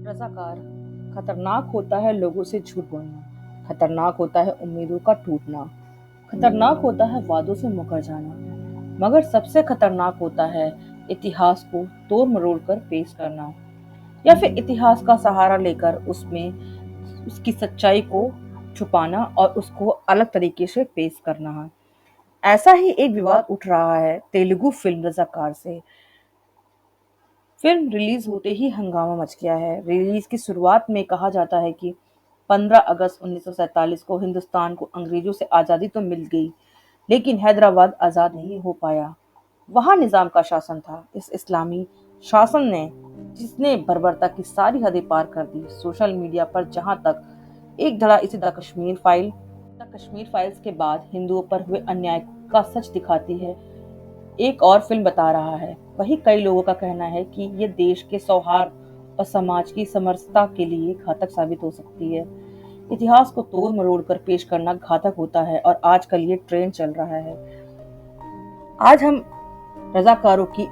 रज़ाकार खतरनाक होता है लोगों से झूठ बोलना, खतरनाक होता है उम्मीदों का टूटना, खतरनाक होता है वादों से मुकर जाना, मगर सबसे खतरनाक होता है इतिहास को तोड़ मरोड़ कर पेश करना या फिर इतिहास का सहारा लेकर उसमें उसकी सच्चाई को छुपाना और उसको अलग तरीके से पेश करना। ऐसा ही एक विवाद उठ रहा है तेलुगु फिल्म रज़ाकार से। फिल्म रिलीज होते ही हंगामा मच गया है। रिलीज की शुरुआत में कहा जाता है कि 15 अगस्त 1947 को हिंदुस्तान को अंग्रेजों से आज़ादी तो मिल गई, लेकिन हैदराबाद आज़ाद नहीं हो पाया। वहां निजाम का शासन था। इस इस्लामी शासन ने जिसने बर्बरता की सारी हदें पार कर दी। सोशल मीडिया पर जहां तक एक धड़ा इसी द कश्मीर फाइल्स के बाद हिंदुओं पर हुए अन्याय का सच दिखाती है, एक और फिल्म बता रहा है। वही कई लोगों का कहना है कि ये देश के सौहार्द और समाज की समरसता के लिए घातक साबित हो सकती है। इतिहास को तोड़ मरोड़ कर पेश करना घातक होता है और आजकल ये ट्रेंड चल रहा है। आज हम रजाकारों की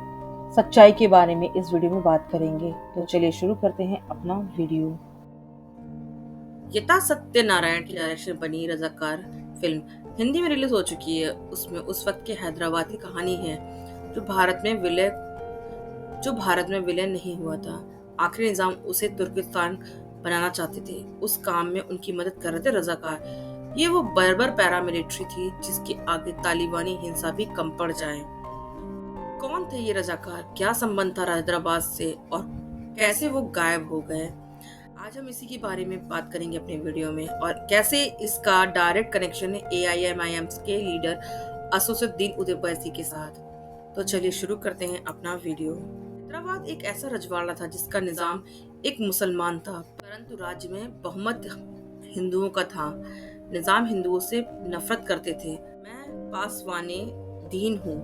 सच्चाई के बारे में इस वीडियो में बात करेंगे। तो चलिए शुरू करते हैं अपना वीडियो। यथा सत्यनारायण की डायरेक्शन बनी रजाकार फिल्म हिंदी में रिलीज हो चुकी है। उसमें उस वक्त के हैदराबाद की कहानी है जो भारत में विलय नहीं हुआ था। आखिरी निजाम उसे तुर्किस्तान बनाना चाहते थे। उस काम में उनकी मदद कर रहे थे रजाकार। ये वो बर्बर पैरामिलिट्री थी जिसके आगे तालिबानी हिंसा भी कम पड़ जाए। कौन थे ये रजाकार, क्या संबंध था हैदराबाद से और कैसे वो गायब हो गए? आज हम इसी के बारे में बात करेंगे अपने वीडियो में, और कैसे इसका डायरेक्ट कनेक्शन है AIMIM के लीडर असदुद्दीन ओवैसी के साथ। तो चलिए शुरू करते हैं अपना वीडियो। हैदराबाद एक ऐसा रजवाड़ा था जिसका निजाम एक मुसलमान था, परंतु राज्य में बहुमत हिंदुओं का था। निजाम हिंदुओं से नफरत करते थे। मैं पासवाने दीन हूँ,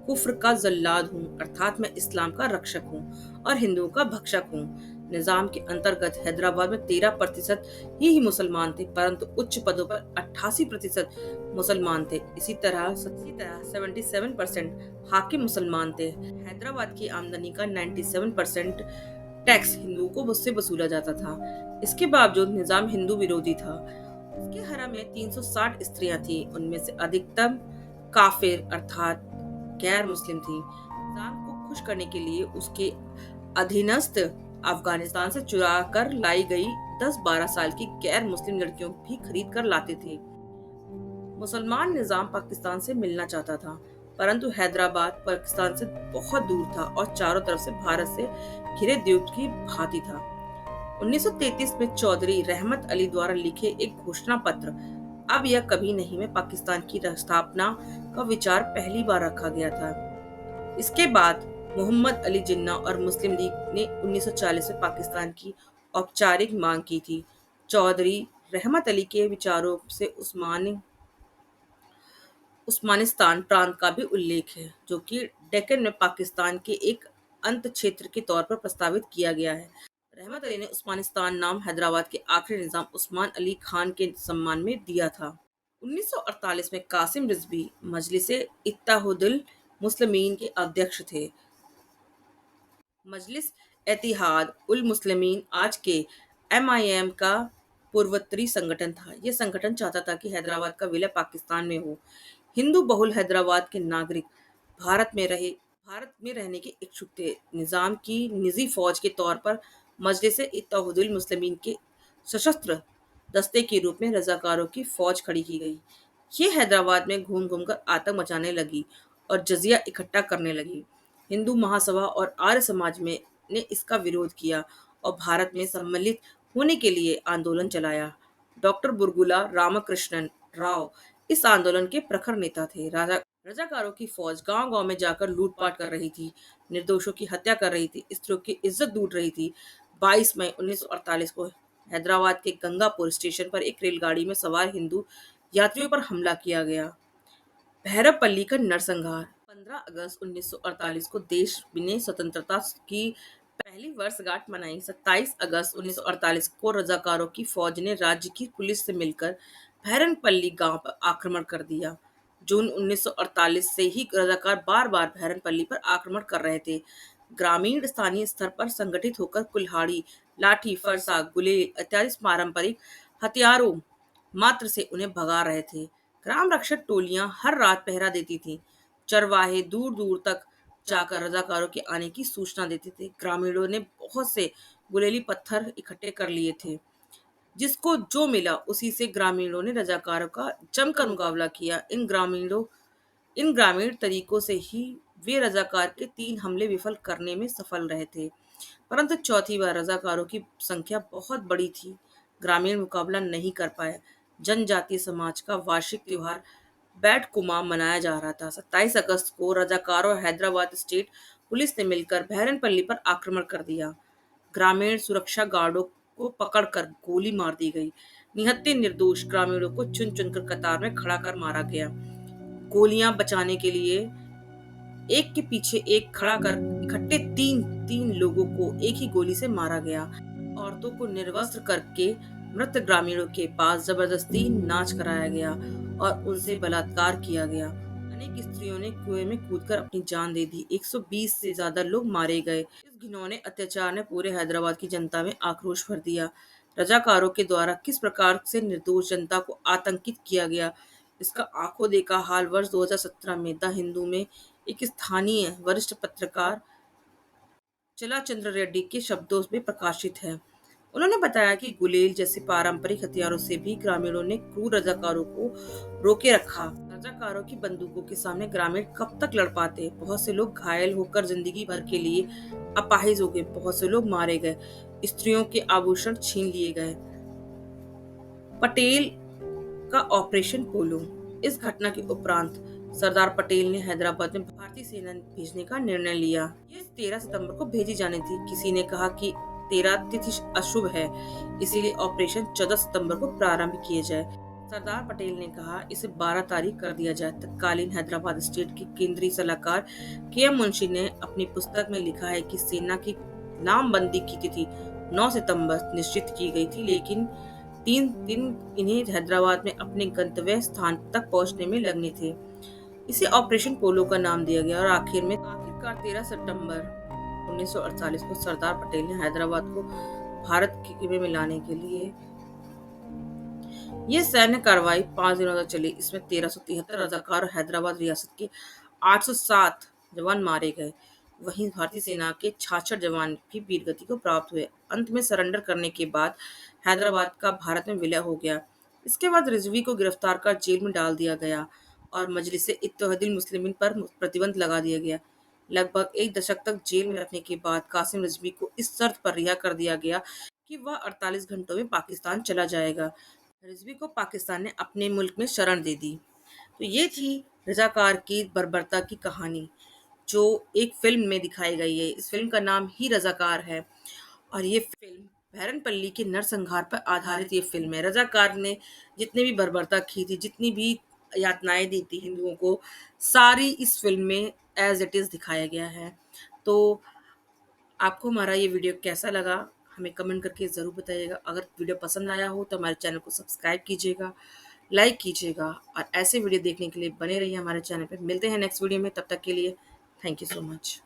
कुफ्र का जल्लाद हूँ, अर्थात मैं इस्लाम का रक्षक हूँ और हिंदुओं का भक्षक हूँ। निजाम के अंतर्गत हैदराबाद में 13% ही मुसलमान थे, परंतु उच्च पदों पर 88% मुसलमान थे। इसी तरह 77% हाकिम मुसलमान थे। हैदराबाद की आमदनी का 97% टैक्स हिंदुओं को उससे वसूला जाता था। इसके बावजूद निजाम हिंदू विरोधी था। उसके हरम में 360 स्त्रियां थी, उनमें से अधिकतम काफिर अर्थात गैर मुस्लिम थी। निजाम को खुश करने के लिए उसके अधीनस्थ अफगानिस्तान से चुरा कर लाई गई 10-12 साल की गैर मुस्लिम लड़कियों भी खरीद कर लाते थे। मुसलमान निजाम पाकिस्तान से मिलना चाहता था, परंतु हैदराबाद पाकिस्तान से बहुत दूर था और चारों तरफ से भारत से घिरे द्वीप की भांति था। 1933 में चौधरी रहमत अली द्वारा लिखे एक घोषणा पत्र अब यह कभी नहीं में पाकिस्तान की स्थापना का विचार पहली बार रखा गया था। इसके बाद मोहम्मद अली जिन्ना और मुस्लिम लीग ने 1940 में पाकिस्तान की औपचारिक मांग की थी। चौधरी रहमत अली के विचारों से उस्मानिस्तान प्रांत का भी उल्लेख है, जो कि डेक्कन में पाकिस्तान के एक अंत क्षेत्र के तौर पर प्रस्तावित किया गया है। रहमत अली ने उस्मानिस्तान नाम हैदराबाद के आखिरी निजाम उस्मान अली खान के सम्मान में दिया था। 1948 में कासिम रिजवी मजलिस इत्तेहादुल मुस्लिमीन के अध्यक्ष थे। मजलिस इत्तेहाद उल मुस्लिमीन आज के MIM का पूर्वोत्तरी संगठन था। यह संगठन चाहता था कि हैदराबाद का विलय पाकिस्तान में हो। हिंदू बहुल हैदराबाद के नागरिक भारत में रहने के इच्छुक थे। निजाम की निजी फौज के तौर पर मजलिस इत्तेहादुल मुस्लिमीन के सशस्त्र दस्ते के रूप में रजाकारों की फौज खड़ी की गई। ये हैदराबाद में घूम घूम कर आतंक मचाने लगी और जजिया इकट्ठा करने लगी। हिंदू महासभा और आर्य समाज में ने इसका विरोध किया और भारत में सम्मिलित होने के लिए आंदोलन चलाया। डॉक्टर बुरगुला रामकृष्णन राव इस आंदोलन के प्रखर नेता थे। रजाकारों की फौज गांव-गांव में जाकर लूटपाट कर रही थी, निर्दोषों की हत्या कर रही थी, स्त्रियों की इज्जत लूट रही थी। 22 मई 1948 को हैदराबाद के गंगापुर स्टेशन पर एक रेलगाड़ी में सवार हिंदू यात्रियों पर हमला किया गया। भैरवपल्ली का नरसंहार। 15 अगस्त 1948 को देश ने स्वतंत्रता की पहली वर्षगांठ मनाई। 27 अगस्त 1948 को रजाकारों की फौज ने राज्य की पुलिस से मिलकर भैरनपल्ली गांव पर आक्रमण कर दिया। जून 1948 से ही रजाकार बार बार भैरनपल्ली पर आक्रमण कर रहे थे। ग्रामीण स्थानीय स्तर पर संगठित होकर कुल्हाड़ी, लाठी, फरसा, गुलेल इत्यादि पारंपरिक हथियारों मात्र से उन्हें भगा रहे थे। ग्राम रक्षक टोलियां हर रात पहरा देती थीं। चरवाहे दूर दूर तक जाकर रजाकारों के आने की सूचना देते थे। ग्रामीणों ने बहुत से गुलेली पत्थर इकट्ठे कर लिए थे। जिसको जो मिला उसी से ग्रामीणों ने रजाकारों का जमकर मुकाबला किया। इन ग्रामीण तरीकों से ही वे रजाकार के 3 हमले विफल करने में सफल रहे थे। परंतु चौथी बार रजाकारों की संख्या बहुत बड़ी थी। ग्रामीण मुकाबला नहीं कर पाए। जनजातीय समाज का वार्षिक त्योहार बैट कुमा मनाया जा रहा था। 27 अगस्त को रजाकारों और हैदराबाद स्टेट पुलिस ने मिलकर बहरनपल्ली पर आक्रमण कर दिया। ग्रामीण सुरक्षा गार्डों को पकड़कर गोली मार दी गई। निहत्थे निर्दोष ग्रामीणों को चुन चुनकर कतार में खड़ा कर मारा गया। गोलियां बचाने के लिए एक के पीछे एक खड़ा कर इकट्ठे तीन तीन लोगों को एक ही गोली से मारा गया। औरतों को निर्वस्त्र करके मृत ग्रामीणों के पास जबरदस्ती नाच कराया गया और उनसे बलात्कार किया गया। अनेक स्त्रियों ने कुएं में कूदकर अपनी जान दे दी। 120 से ज्यादा लोग मारे गए। इस घिनौने अत्याचार ने पूरे हैदराबाद की जनता में आक्रोश भर दिया। रजाकारों के द्वारा किस प्रकार से निर्दोष जनता को आतंकित किया गया, इसका आंखों देखा हाल वर्ष 2017 में द हिंदू में एक स्थानीय वरिष्ठ पत्रकार चलाचंद्र रेड्डी के शब्दों में प्रकाशित है। उन्होंने बताया कि गुलेल जैसे पारंपरिक हथियारों से भी ग्रामीणों ने क्रूर रजाकारों को रोके रखा। रजाकारों की बंदूकों के सामने ग्रामीण कब तक लड़ पाते। बहुत से लोग घायल होकर जिंदगी भर के लिए अपाहिज हो गए। बहुत से लोग मारे गए। स्त्रियों के आभूषण छीन लिए गए। पटेल का ऑपरेशन पोलो। इस घटना के उपरांत सरदार पटेल ने हैदराबाद में भारतीय सेना भेजने का निर्णय लिया। ये 13 सितंबर को भेजी जानी थी। किसी ने कहा कि 13 तिथि अशुभ है, इसीलिए ऑपरेशन 14 सितंबर को प्रारंभ किए जाए। सरदार पटेल ने कहा इसे 12 तारीख कर दिया जाए। तत्कालीन हैदराबाद स्टेट के केंद्रीय सलाहकार के.एम. मुंशी ने अपनी पुस्तक में लिखा है कि सेना की नामबंदी की तिथि 9 सितंबर निश्चित की गई थी, लेकिन 3 दिन इन्हें हैदराबाद में अपने गंतव्य स्थान तक पहुंचने में लगने थे। इसे ऑपरेशन पोलो का नाम दिया गया और आखिरकार 13 सितंबर 1948 को सरदार पटेल ने हैदराबाद को भारत में मिलाने के लिए यह सैन्य कार्रवाई 5 दिनों तक चली। इसमें 1373 रजाकार और हैदराबाद रियासत के 807 जवान मारे गए। वहीं भारतीय सेना के 66 जवान भी वीरगति को प्राप्त हुए। अंत में सरेंडर करने के बाद हैदराबाद का भारत में विलय हो गया। इसके बाद रिजवी को गिरफ्तार कर जेल में डाल दिया गया और मजलिस इत्तेहादुल मुस्लिमीन पर प्रतिबंध लगा दिया गया। लगभग 1 दशक तक जेल में रखने के बाद कासिम रिजवी को इस शर्त पर रिहा कर दिया गया कि वह 48 घंटों में पाकिस्तान चला जाएगा। रिजवी को पाकिस्तान ने अपने मुल्क में शरण दे दी। तो ये थी रजाकार की बर्बरता की कहानी, जो एक फिल्म में दिखाई गई है। इस फिल्म का नाम ही रजाकार है और ये फिल्म बहरनपल्ली के नरसंहार पर आधारित ये फिल्म है। रजाकार ने जितने भी बर्बरता की थी, जितनी भी यातनाएं दी थी हिंदुओं को, सारी इस फिल्म में एज इट इज दिखाया गया है। तो आपको हमारा ये वीडियो कैसा लगा हमें कमेंट करके ज़रूर बताइएगा। अगर वीडियो पसंद आया हो तो हमारे चैनल को सब्सक्राइब कीजिएगा, लाइक कीजिएगा और ऐसे वीडियो देखने के लिए बने रहिए हमारे चैनल पे। मिलते हैं नेक्स्ट वीडियो में, तब तक के लिए थैंक यू सो मच।